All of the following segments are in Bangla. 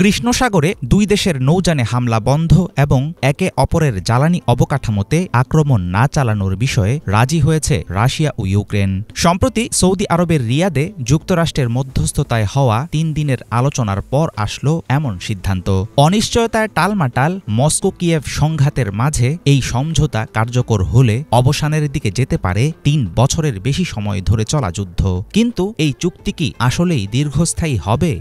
কৃষ্ণ সাগরে দুই দেশের নৌযানে হামলা বন্ধ এবং একে অপরের জ্বালানি অবকাঠামোতে আক্রমণ না চালানোর বিষয়ে রাজি হয়েছে রাশিয়া ও ইউক্রেন। সম্প্রতি সৌদি আরবের রিয়াদে যুক্তরাষ্ট্রের মধ্যস্থতায় হওয়া ৩ দিনের আলোচনার পর আসলো এমন সিদ্ধান্ত। অনিশ্চয়তায় টালমাটাল মস্কো কিয়েভ সংঘাতের মাঝে এই সমঝোতা কার্যকর হলে অবসানের দিকে যেতে পারে ৩ বছরের বেশি সময় ধরে চলা যুদ্ধ। কিন্তু এই চুক্তি কি আসলেই দীর্ঘস্থায়ী হবে?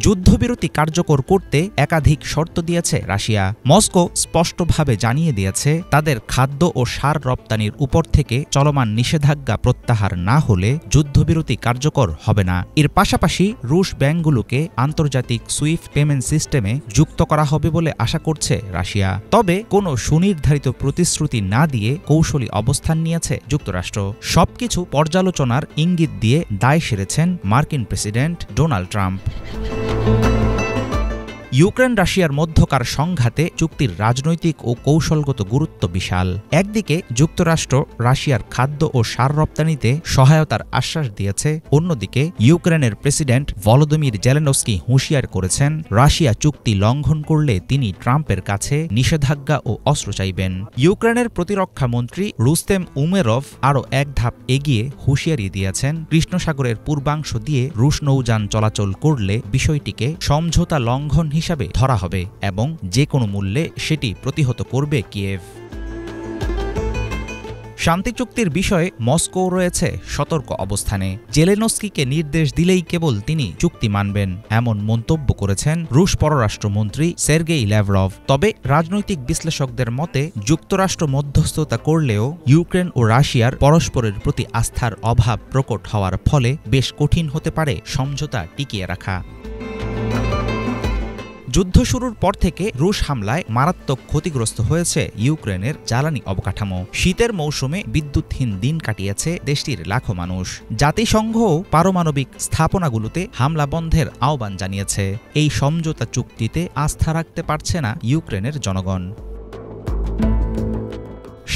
যুদ্ধবিরতি কার্যকর করতে একাধিক শর্ত দিয়েছে রাশিয়া। মস্কো স্পষ্টভাবে জানিয়ে দিয়েছে তাদের খাদ্য ও সার রপ্তানির উপর থেকে চলমান নিষেধাজ্ঞা প্রত্যাহার না হলে যুদ্ধবিরতি কার্যকর হবে না। এর পাশাপাশি রুশ ব্যাংকগুলোকে আন্তর্জাতিক সুইফট পেমেন্ট সিস্টেমে যুক্ত করা হবে বলে আশা করছে রাশিয়া। তবে কোনো সুনির্ধারিত প্রতিশ্রুতি না দিয়ে কৌশলী অবস্থান নিয়েছে যুক্তরাষ্ট্র। সবকিছু পর্যালোচনার ইঙ্গিত দিয়ে দায় সেরেছেন মার্কিন প্রেসিডেন্ট ডোনাল্ড ট্রাম্প। ইউক্রেন রাশিয়ার মধ্যকার সংঘাতে চুক্তির রাজনৈতিক ও কৌশলগত গুরুত্ব বিশাল। একদিকে যুক্তরাষ্ট্র রাশিয়ার খাদ্য ও সার রপ্তানিতে সহায়তার আশ্বাস দিয়েছে, অন্যদিকে ইউক্রেনের প্রেসিডেন্ট ভলোদিমির জেলেনস্কি হুঁশিয়ার করেছেন রাশিয়া চুক্তি লঙ্ঘন করলে তিনি ট্রাম্পের কাছে নিষেধাজ্ঞা ও অস্ত্র চাইবেন। ইউক্রেনের প্রতিরক্ষা মন্ত্রী রুস্তেম উমেরভ আরও এক ধাপ এগিয়ে হুঁশিয়ারি দিয়েছেন কৃষ্ণ সাগরের পূর্বাংশ দিয়ে রুশ নৌযান চলাচল করলে বিষয়টিকে সমঝোতা লঙ্ঘন হিসাবে ধরা হবে এবং যে কোনো মূল্যে সেটি প্রতিহত করবে কিয়েভ। শান্তি চুক্তির বিষয়ে মস্কো রয়েছে সতর্ক অবস্থানে। জেলেনস্কিকে নির্দেশ দিলেই কেবল তিনি চুক্তি মানবেন, এমন মন্তব্য করেছেন রুশ পররাষ্ট্রমন্ত্রী সের্গেই ল্যাভরভ। তবে রাজনৈতিক বিশ্লেষকদের মতে যুক্তরাষ্ট্র মধ্যস্থতা করলেও ইউক্রেন ও রাশিয়ার পরস্পরের প্রতি আস্থার অভাব প্রকট হওয়ার ফলে বেশ কঠিন হতে পারে সমঝোতা টিকিয়ে রাখা। যুদ্ধ শুরুর পর থেকে রুশ হামলায় মারাত্মক ক্ষতিগ্রস্ত হয়েছে ইউক্রেনের জ্বালানি অবকাঠামো। শীতের মৌসুমে বিদ্যুৎহীন দিন কাটিয়েছে দেশটির লাখো মানুষ। জাতিসংঘও পারমাণবিক স্থাপনাগুলোতে হামলা বন্ধের আহ্বান জানিয়েছে। এই সমঝোতা চুক্তিতে আস্থা রাখতে পারছে না ইউক্রেনের জনগণ।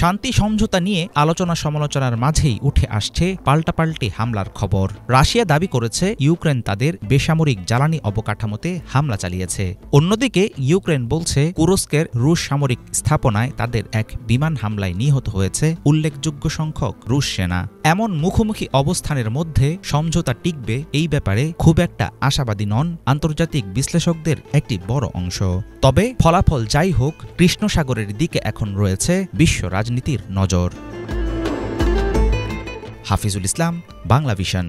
শান্তি সমঝোতা নিয়ে আলোচনা সমালোচনার মাঝেই উঠে আসছে পাল্টাপাল্টি হামলার খবর। রাশিয়া দাবি করেছে ইউক্রেন তাদের বেসামরিক জ্বালানি অবকাঠামোতে হামলা চালিয়েছে। অন্যদিকে ইউক্রেন বলছে কুরস্কের রুশ সামরিক স্থাপনায় তাদের এক বিমান হামলায় নিহত হয়েছে উল্লেখযোগ্য সংখ্যক রুশ সেনা। এমন মুখোমুখি অবস্থানের মধ্যে সমঝোতা টিকবে এই ব্যাপারে খুব একটা আশাবাদী নন আন্তর্জাতিক বিশ্লেষকদের একটি বড় অংশ। তবে ফলাফল যাই হোক, কৃষ্ণ সাগরের দিকে এখন রয়েছে বিশ্ব রাজনীতির নজর। হাফিজুল ইসলাম, বাংলা ভিশন।